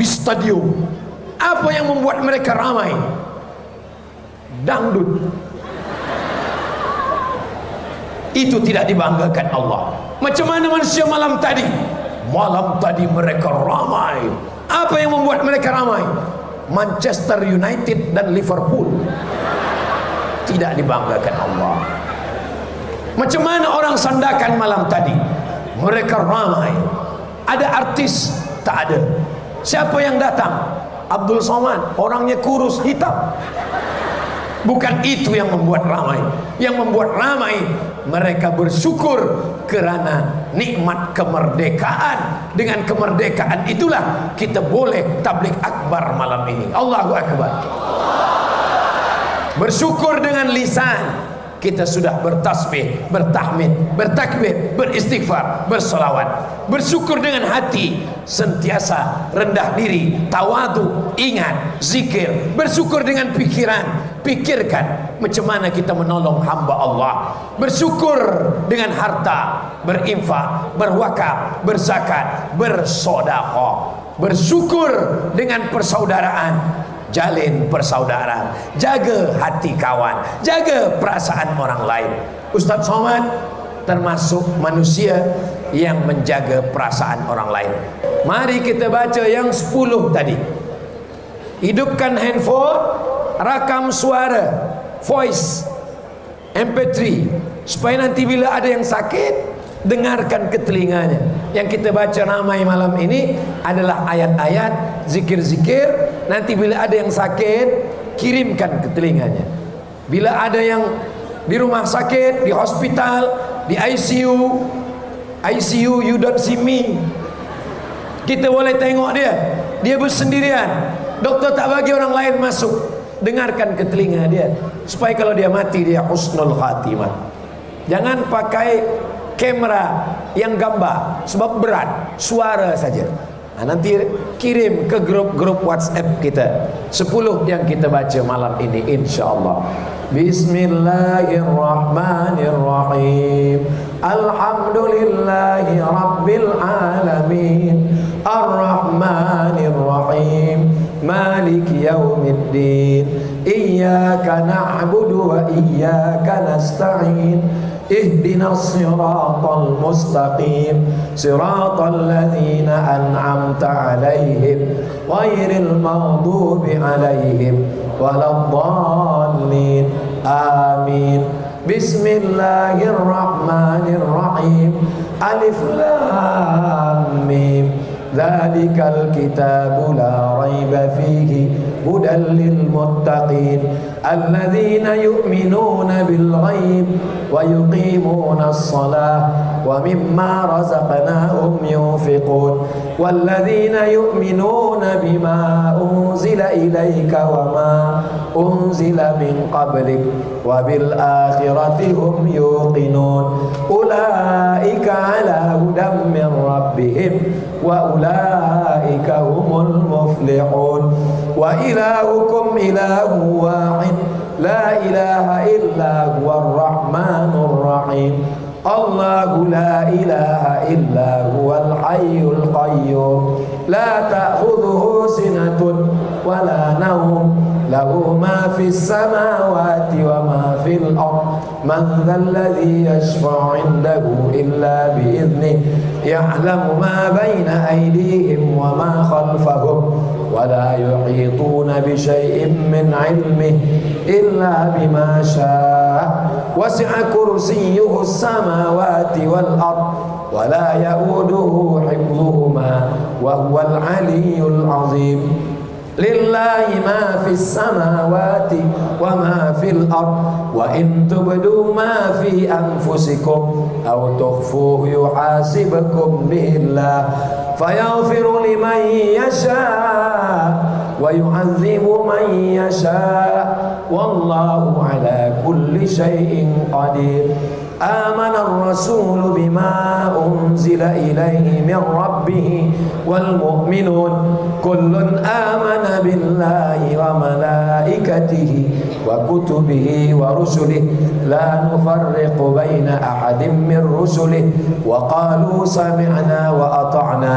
di stadium. Apa yang membuat mereka ramai? Dangdut. Itu tidak dibanggakan Allah. Macam mana manusia malam tadi? Malam tadi mereka ramai. Apa yang membuat mereka ramai? Manchester United dan Liverpool. Tidak dibanggakan Allah. Macam mana orang Sandakan malam tadi? Mereka ramai. Ada artis? Tak ada. Siapa yang datang? Abdul Somad, orangnya kurus, hitam. Bukan itu yang membuat ramai. Yang membuat ramai, mereka bersyukur kerana nikmat kemerdekaan. Dengan kemerdekaan itulah kita boleh tabligh akbar malam ini. Allahu Akbar. Bersyukur dengan lisan, kita sudah bertasbih, bertahmid, bertakbir, beristighfar, bersolawat. Bersyukur dengan hati, sentiasa rendah diri, tawadu, ingat, zikir. Bersyukur dengan pikiran, pikirkan macam mana kita menolong hamba Allah. Bersyukur dengan harta, berinfak, berwakaf, berzakat, bersedekah. Bersyukur dengan persaudaraan, jalin persaudaraan, jaga hati kawan, jaga perasaan orang lain. Ustaz Somad termasuk manusia yang menjaga perasaan orang lain. Mari kita baca yang 10 tadi. Hidupkan handphone, rakam suara, voice, MP3, supaya nanti bila ada yang sakit, dengarkan ke telinganya. Yang kita baca ramai malam ini adalah ayat-ayat, zikir-zikir. Nanti bila ada yang sakit, kirimkan ke telinganya. Bila ada yang di rumah sakit, di hospital, di ICU, you don't see me, kita boleh tengok dia. Dia bersendirian, doktor tak bagi orang lain masuk. Dengarkan ke telinga dia, supaya kalau dia mati, dia husnul khatimah. Jangan pakai kamera yang gambar, sebab berat, suara saja. Nanti kirim ke grup-grup WhatsApp kita 10 yang kita baca malam ini, insyaAllah. Bismillahirrahmanirrahim. Alhamdulillahi Rabbil Alamin, Ar-Rahmanirrahim, Maliki Yawmiddin, Iyyaka na'budu wa iyyaka nasta'in, اهدنا الصراط المستقيم صراط الذين أنعمت عليهم غير المغضوب عليهم ولا الضالين آمين. بسم الله الرحمن الرحيم. ألف لام ميم. ذلك الكتاب لا ريب فيه هدى للمتقين الذين يؤمنون بالغيب ويقيمون الصلاة ومما رزقناهم ينفقون والذين يؤمنون بما أنزل إليك وما أنزل من قبلك وبالآخرة هم يوقنون أولئك على هدى من ربهم وأولئك هم المفلحون وإلهكم إله واحد لا إله إلا هو الرحمن الرحيم الله لا إله إلا هو الحي القيوم لا تأخذه سنة ولا نوم له ما في السماوات وما في الأرض من ذا الذي يشفع عنده إلا بإذنه يعلم ما بين أيديهم وما خلفهم ولا يحيطون بشيء من علمه إلا بما شاء وسع كرسيه السماوات والأرض ولا يؤوده حفظهما وهو العلي العظيم لله ما في السماوات وما في الأرض وإن تبدوا ما في أنفسكم أو تخفوه يحاسبكم به الله فيغفر لمن يشاء ويعذب من يشاء والله على كل شيء قدير آمن الرسول بما أنزل إليه من ربه والمؤمنون كل آمن بالله وملائكته وكتبه ورسله لا نفرق بين أحد من رسله وقالوا سمعنا وأطعنا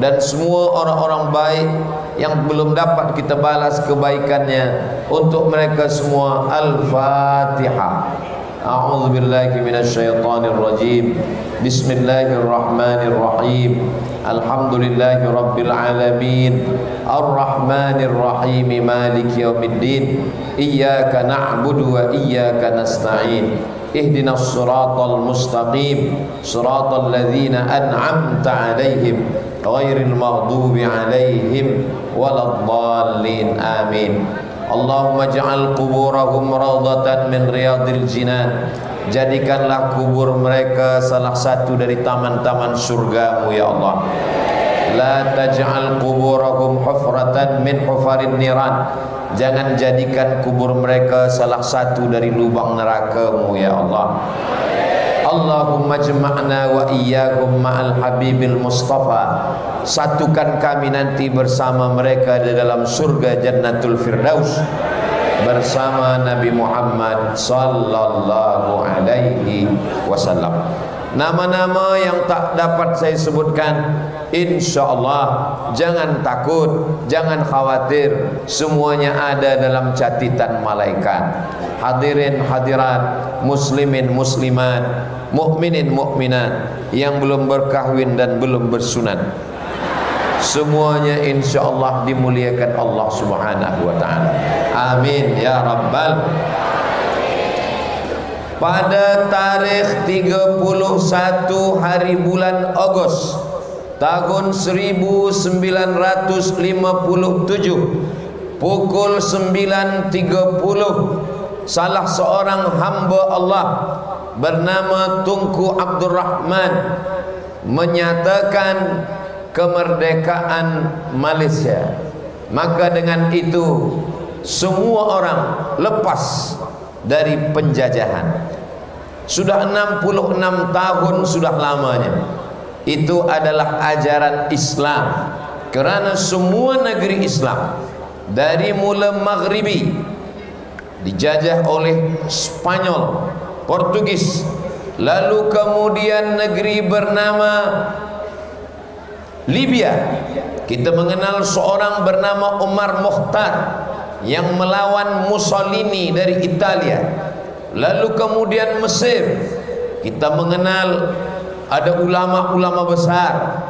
dan semua orang-orang baik yang belum dapat kita balas kebaikannya, untuk mereka semua. Al-Fatihah. A'udzu billahi minasyaitonir rajim. Bismillahirrahmanirrahim. Alhamdulillahi rabbil alamin. Ar-Rahmanir Rahim. Maliki yaumiddin. Iyyaka na'budu wa iyyaka nasta'in. Ihdinas siratal mustaqim, siratal ladzina an'amta 'alaihim ghairil maghdubi 'alaihim waladdallin. Amin. Allahumma ij'al quburahum rawdatan min riyadil jinan. Jadikanlah kubur mereka salah satu dari taman-taman surga-Mu ya Allah. La taj'al quburahum hufratan min hufarin niran. Jangan jadikan kubur mereka salah satu dari lubang neraka-Mu ya Allah. Allahumma jama'na wa iyyahum ma'al habibil mustafa. Satukan kami nanti bersama mereka di dalam surga Jannatul Firdaus bersama Nabi Muhammad sallallahu alaihi wasallam. Nama-nama yang tak dapat saya sebutkan, insyaallah jangan takut, jangan khawatir, semuanya ada dalam catatan malaikat. Hadirin hadirat, muslimin muslimat, mukminin mukminat yang belum berkahwin dan belum bersunat, semuanya insyaallah dimuliakan Allah Subhanahu wa taala. Amin ya rabbal. Pada tarikh 31 hari bulan Agustus tahun 1957 pukul 9.30, salah seorang hamba Allah bernama Tunku Abdurrahman menyatakan kemerdekaan Malaysia. Maka dengan itu semua orang lepas dari penjajahan. Sudah 66 tahun sudah lamanya. Itu adalah ajaran Islam. Kerana semua negeri Islam dari mula Maghribi dijajah oleh Spanyol, Portugis, lalu kemudian negeri bernama Libya. Kita mengenal seorang bernama Umar Mukhtar yang melawan Mussolini dari Italia. Lalu kemudian Mesir, kita mengenal ada ulama-ulama besar.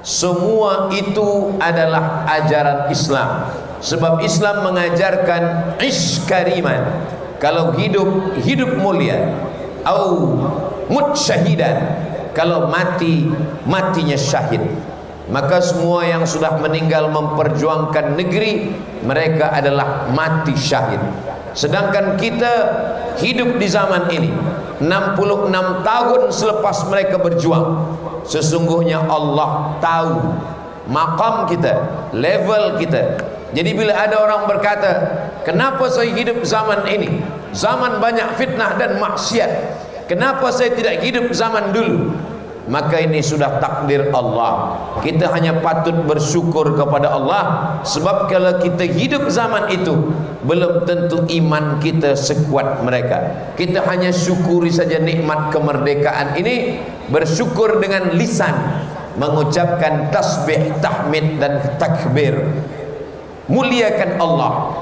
Semua itu adalah ajaran Islam. Sebab Islam mengajarkan ish kariman, kalau hidup, hidup mulia. Au mut syahidan, kalau mati, matinya syahid. Maka semua yang sudah meninggal memperjuangkan negeri, mereka adalah mati syahid. Sedangkan kita hidup di zaman ini 66 tahun selepas mereka berjuang. Sesungguhnya Allah tahu maqam kita, level kita. Jadi bila ada orang berkata, kenapa saya hidup zaman ini, zaman banyak fitnah dan maksiat, kenapa saya tidak hidup zaman dulu? Maka ini sudah takdir Allah. Kita hanya patut bersyukur kepada Allah. Sebab kalau kita hidup zaman itu, belum tentu iman kita sekuat mereka. Kita hanya syukuri saja nikmat kemerdekaan ini, bersyukur dengan lisan, mengucapkan tasbih, tahmid dan takbir, muliakan Allah.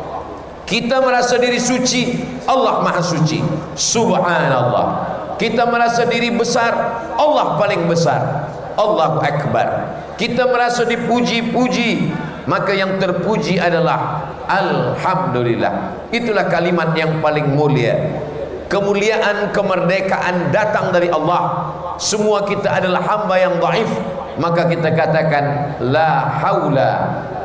Kita merasa diri suci, Allah maha suci, subhanallah. Kita merasa diri besar, Allah paling besar, Allahu Akbar. Kita merasa dipuji-puji, maka yang terpuji adalah Alhamdulillah. Itulah kalimat yang paling mulia. Kemuliaan kemerdekaan datang dari Allah. Semua kita adalah hamba yang dhaif, maka kita katakan la haula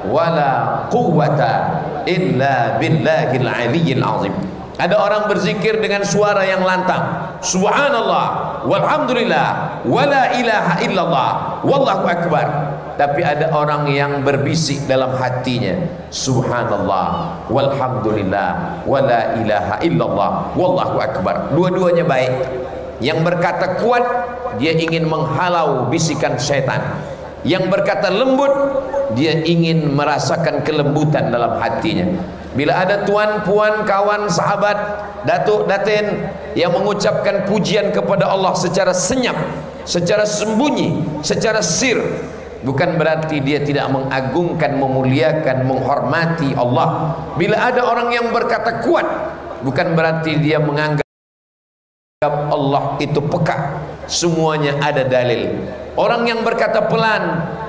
wala quwwata illa billahil aliyyil azim. Ada orang berzikir dengan suara yang lantang, subhanallah walhamdulillah wala ilaha illallah wallahu akbar. Tapi ada orang yang berbisik dalam hatinya, subhanallah walhamdulillah wala ilaha illallah wallahu akbar. Dua-duanya baik. Yang berkata kuat, dia ingin menghalau bisikan syaitan. Yang berkata lembut, dia ingin merasakan kelembutan dalam hatinya. Bila ada tuan, puan, kawan, sahabat, datuk, datin yang mengucapkan pujian kepada Allah secara senyap, secara sembunyi, secara sir, bukan berarti dia tidak mengagungkan, memuliakan, menghormati Allah. Bila ada orang yang berkata kuat, bukan berarti dia menganggap Allah itu peka. Semuanya ada dalil. Orang yang berkata pelan,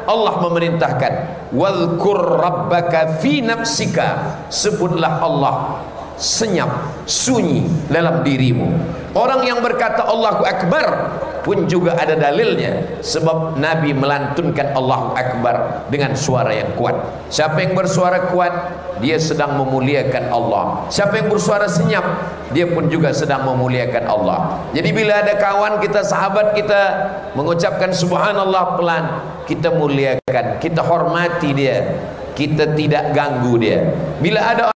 Allah memerintahkan, wadhkur rabbaka fi nafsika, sebutlah Allah senyap, sunyi dalam dirimu. Orang yang berkata Allahu Akbar pun juga ada dalilnya, sebab Nabi melantunkan Allahu Akbar dengan suara yang kuat. Siapa yang bersuara kuat, dia sedang memuliakan Allah. Siapa yang bersuara senyap, dia pun juga sedang memuliakan Allah. Jadi bila ada kawan kita, sahabat kita mengucapkan subhanallah pelan, kita muliakan, kita hormati dia, kita tidak ganggu dia. Bila ada